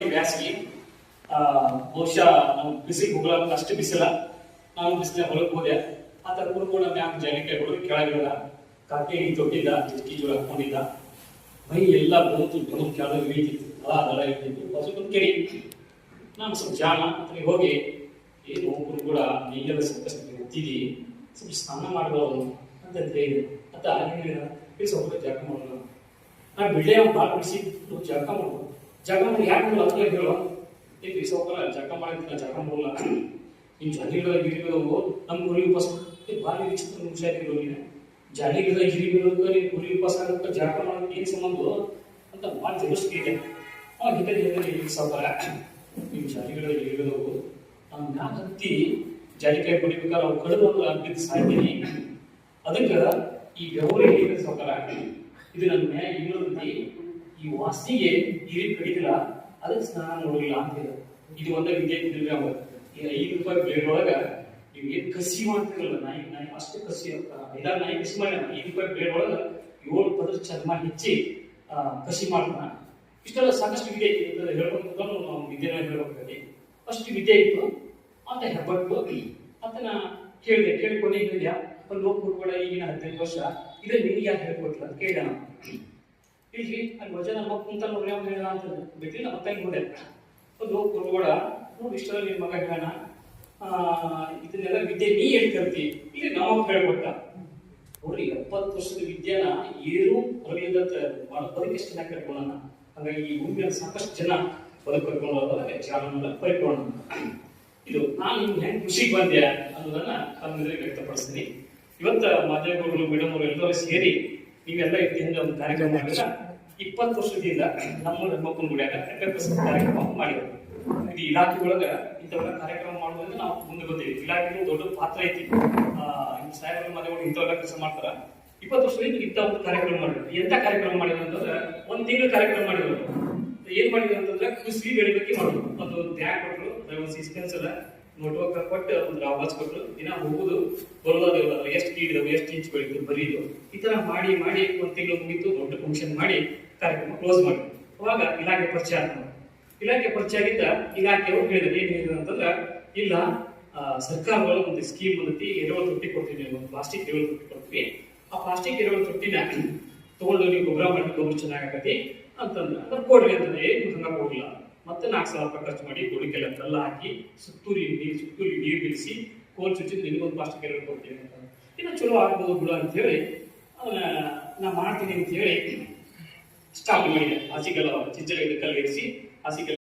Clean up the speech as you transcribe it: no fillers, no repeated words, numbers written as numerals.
ಬ್ಯಾಸಗಿ ಬಹುಶಃ ನಾವು ಬಿಸಿಲು ಹೋಗ್ಲಾಕ ಅಷ್ಟು ಬಿಸಿಲ ನಾನು ಬಿಸಿಲ ಹೊರಗೆ ಹೋದೆ ಆ ತರ ಕುಡ್ಕೊಂಡು ಮ್ಯಾಮ್ ಜಾಲಿಕಾಯಿಗಳು ಕೆಳಗಿಲ್ಲ ಕಾಕಿ ತೊಟ್ಟಿದ್ದ ಜಿಟ್ಕಿ ಜೋಳ ಹಾಕೊಂಡಿದ್ದ ಮೈ ಎಲ್ಲ ಬಂತು ಬಂದು ಕೆಳಗೆ ಇಳಿತಿತ್ತು ಅದೆಲ್ಲ ಇಳಿತಿತ್ತು ಹೊಸಕೊಂದು ಕೆರಿ ನಾನು ಸ್ವಲ್ಪ ಜಾಣ ಅಲ್ಲಿಗೆ ಹೋಗಿ ಏನು ಕೂಡ ನೀಗೆಲ್ಲ ಸ್ವಲ್ಪ ಎತ್ತಿದಿ ಸ್ವಲ್ಪ ಸ್ನಾನ ಮಾಡಬಹುದು ಅಂತ ಹೇಳಿದೆ ಅಂತ ಸ್ವಲ್ಪ ಜಾಗ ಮಾಡೋಣ ನಾನು ಬಿಳ್ಳೆ ಭಾಳ ಬಿಡಿಸಿ ಜಾಗ ಮಾಡೋದು ಜಾಗ ಮಾಡಿ ಯಾಕೆ ಅದಕ್ಕೆ ಹೇಳುವ ಏಕೆ ಸ್ವಲ್ಪ ಜಾಗ ಮಾಡಿದ್ರೆ ಜಾಗ ಮಾಡಲ್ಲ ನಿಮ್ಮ ಜಾಲಿಗಳ ಗಿರಿಗಳು ನಮ್ಮ ಕುರಿ ಉಪವಾಸ ಭಾಳ ವಿಚಿತ್ರ ಹುಷಾರಿರೋ ನೀನು ಜಾಲಿಗಳ ಗಿರಿಗಳು ಕುರಿ ಉಪವಾಸ ಆಗೋಕ್ಕೆ ಜಾಗ ಮಾಡೋದಕ್ಕೆ ಏನು ಸಂಬಂಧ ಅಂತ ಭಾಳ ತಿಳಿಸ್ತಿದ್ದೆ ಅವಾಗ ಹಿತರಿ ಸ್ವಲ್ಪ ನಿಮ್ಮ ಜಾಲಿಗಳ ಗಿರಿಗಳು ನಾವು ಮ್ಯಾಗ ಹತ್ತಿ ಜಾಲಿಕಾಯಿ ಕುಡಿಬೇಕಾದ್ರೆ ಅವ್ರು ಕಡಿದು ಒಂದು ಅಗ್ಬಿದ್ದು ಸಾಯ್ತೀನಿ ಅದಕ್ಕೆ ಈ ಗೌರಿ ಹೇಳಿದ ಸೌಕರ ಇದು ನನ್ನ ಮ್ಯಾಗ ಇನ್ನೊಂದು ಈ ವಾಸ್ತಿಗೆ ಹಿರಿ ಕಡಿದಿಲ್ಲ ಅದಕ್ಕೆ ಸ್ನಾನ ನೋಡಿಲ್ಲ ಅಂತಿಲ್ಲ ಇದು ಒಂದೇ ವಿದ್ಯೆ ಇದ್ದಿಲ್ಲ ಅವಾಗ ಈಗ ₹5 ಬ್ಲೇಡ್ ಒಳಗ ನೀವು ಏನು ಕಸಿ ಮಾಡ್ತಿರಲ್ಲ ನಾಯಿ ಅಷ್ಟು ಕಸಿ ಐದಾರು ನಾಯಿ ಕಸಿ ಮಾಡಿ ₹5 ಬ್ಲೇಡ್ ಒಳಗ 7 ಪದರ ಚರ್ಮ ಹೆಚ್ಚಿ ಕಸಿ ಮಾಡ್ತಾನ ಇಷ್ಟೆಲ್ಲ ಸಾಕಷ್ಟು ವಿದ್ಯೆ ಇತ್ತು ಹೇಳ್ಬೇಕು ನಾವು ವಿದ್ಯೆನ ಹೇಳ್ಬೇಕಾಗಿ ಅಷ್ಟು ವಿದ್ಯೆ ಇತ್ತು ಅಂತ ಹೆಬ್ಬಟ್ಟು ಆತನ ಕೇಳಿಕೊಂಡು ಹೇಳಿದ್ಯಾ ಒಂದು ಲೋಕ ಕೂಡ ಈಗಿನ 15 ವರ್ಷ ಇದೇ ನಿನಗೆ ಯಾಕೆ ಹೇಳ್ಕೊಟ್ಲ ಅಂತ ಕೇಳಿದೆ ನಾವು ಇಲ್ಲಿ ಅಲ್ಲಿ ವಜನ ಮಕ್ಕ ಕುಂತ ನೋಡಿ ಅವ್ನು ಹೇಳ ಅಂತ ಬಿಟ್ಟಿಲ್ಲ ಮತ್ತೆ ನೋಡೆ ಒಂದು ಲೋಕ ಕೂಡ ನೋಡಿ ಇಷ್ಟರಲ್ಲಿ ನಿಮ್ಮ ಮಗ ಹೇಳೋಣ ಇದನ್ನೆಲ್ಲ ವಿದ್ಯೆ ನೀ ಹೇಳ್ಕರ್ತಿ ಈಗ ನಾವು ಹೇಳ್ಕೊಟ್ಟ ನೋಡ್ರಿ 70 ವರ್ಷದ ವಿದ್ಯೆನ ಏನು ಹೊರಗಿಂದ ಬದುಕಿಷ್ಟು ಜನ ಕರ್ಕೊಳ್ಳೋಣ ಹಾಗಾಗಿ ಈ ಭೂಮಿಯಲ್ಲಿ ಸಾಕಷ್ಟು ಜನ ಬದುಕರ್ಕೊಳ್ಳೋದಾಗ ಜಾಗನೆಲ್ಲ ಪರಿಪೂರ್ಣ ಇದು ನಾನು ನಿಮ್ಗೆ ಹೆಂಗೆ ಖುಷಿಗೆ ಬಂದೆ ಅನ್ನೋದನ್ನ ತಮ್ಮೆದುರಿಗೆ ವ್ಯಕ್ತಪಡಿಸ್ತೀನಿ ಇವತ್ತ ಮಾಧ್ಯಮಗಳು ಮೇಡಮ್ ಅವರು ಎಲ್ಲರೂ ಸೇರಿ ನೀವೆಲ್ಲ ಹಿಂದೆ ಒಂದು ಕಾರ್ಯಕ್ರಮ ಮಾಡಿದ್ರೆ 20 ವರ್ಷದಿಂದ ನಮ್ಮ ಹೆಣ್ಮಕ್ಳು ಗುಡಿಯಾಗ ಕಾರ್ಯಕ್ರಮ ಮಾಡಿದ್ರು ಇದು ಇಲಾಖೆಗಳೊಳಗ ಇಂಥವೆಲ್ಲ ಕಾರ್ಯಕ್ರಮ ಮಾಡೋದ್ರಿಂದ ನಾವು ಮುಂದೆ ಬಂದೀವಿ ಇಲಾಖೆಗಳು ದೊಡ್ಡ ಪಾತ್ರ ಐತಿ ಸಾಹೇಬರ ಮನೆಗಳು ಇಂಥವೆಲ್ಲ ಕೆಲಸ ಮಾಡ್ತಾರ 20 ವರ್ಷದಿಂದ ಇಂಥ ಒಂದು ಕಾರ್ಯಕ್ರಮ ಮಾಡಿದ್ರು ಎಂತ ಕಾರ್ಯಕ್ರಮ ಮಾಡಿದ್ರು ಅಂತಂದ್ರೆ 1 ತಿಂಗಳ ಕಾರ್ಯಕ್ರಮ ಮಾಡಿದ್ರು ಏನ್ ಮಾಡಿದ್ರು ಅಂತಂದ್ರೆ ಕೃಷಿ ಬೆಳೆ ಬಗ್ಗೆ ಮಾಡಿದ್ರು ಒಂದು ಟ್ಯಾಗ್ ಕೊಟ್ಟರು ಒಂದು ಸಿಸ್ಟೆನ್ಸ್ ಎಲ್ಲ ನೋಟ್ಬುಕ್ ಕೊಟ್ಟು ಒಂದು ಆವಾಜ್ ಕೊಟ್ಟರು ದಿನ ಹೋಗುದು ಬರೋದಿಲ್ಲ ಎಷ್ಟು ಕೀಡಿದವು ಎಷ್ಟು ಇಂಚ್ ಬೆಳೀತು ಬರೀದು ಈ ತರ ಮಾಡಿ 1 ತಿಂಗಳು ಮುಗಿತು ದೊಡ್ಡ ಫಂಕ್ಷನ್ ಮಾಡಿ ಕಾರ್ಯಕ್ರಮ ಕ್ಲೋಸ್ ಮಾಡಿದ್ರು ಅವಾಗ ಇಲಾಖೆ ಪರಿಚಯ ಆಗ್ತದೆ ಇಲಾಖೆ ಪರಿಚಯ ಆಗಿದ್ದ ಇಲಾಖೆಯವರು ಹೇಳಿದ್ರು ಏನ್ ಹೇಳಿದ್ರು ಅಂತಂದ್ರೆ ಇಲ್ಲ ಸರ್ಕಾರಗಳು ಒಂದು ಸ್ಕೀಮ್ ಬಂದತಿ ಎರೆಹುಳ ತೊಟ್ಟಿ ಕೊಡ್ತೀವಿ ಒಂದು ಪ್ಲಾಸ್ಟಿಕ್ ಎರೆಹುಳ ತೊಟ್ಟಿ ಕೊಡ್ತೀವಿ ಆ ಪ್ಲಾಸ್ಟಿಕ್ ಎರೆಹುಳ ತೊಟ್ಟಿನ ತಗೊಂಡು ನೀವು ಗೊಬ್ಬರ ಮಾಡಿ ಗೊಬ್ಬರ ಚೆನ್ನಾಗತಿ ಅಂತಂದ್ರೆ ಅದ್ರ ಕೊಡ್ರಿ ಅಂತಂದ್ರೆ ಏನು ಹಂಗ ಕೊಡ್ಲಿಲ್ಲ ಮತ್ತೆ ₹4,000 ಖರ್ಚು ಮಾಡಿ ಗೋಡಿಕೆಲ್ಲ ಕಲ್ಲ ಹಾಕಿ ಸುತ್ತೂರಿ ನೀರು ಬಿಡಿಸಿ ಕೋಲ್ ಚುಚ್ಚಿ ನಿನಗೊಂದು ಪ್ಲಾಸ್ಟಿಕ್ ಎರೆಹುಳ ಕೊಡ್ತೀವಿ ಅಂತ ಇನ್ನು ಚಲೋ ಆಗ್ಬೋದು ಬಿಡು ಅಂತ ಹೇಳಿ ಅದನ್ನ ನಾ ಮಾಡ್ತೀನಿ ಅಂತ ಹೇಳಿ ಸ್ಟಾರ್ಟ್ ಮಾಡಿದೆ ಹಾಸಿಗೆಲ್ಲ ಚಿಂಚಲ ಕಲ್ಲು ಇರಿಸಿ ಹಾಸಿಗೆ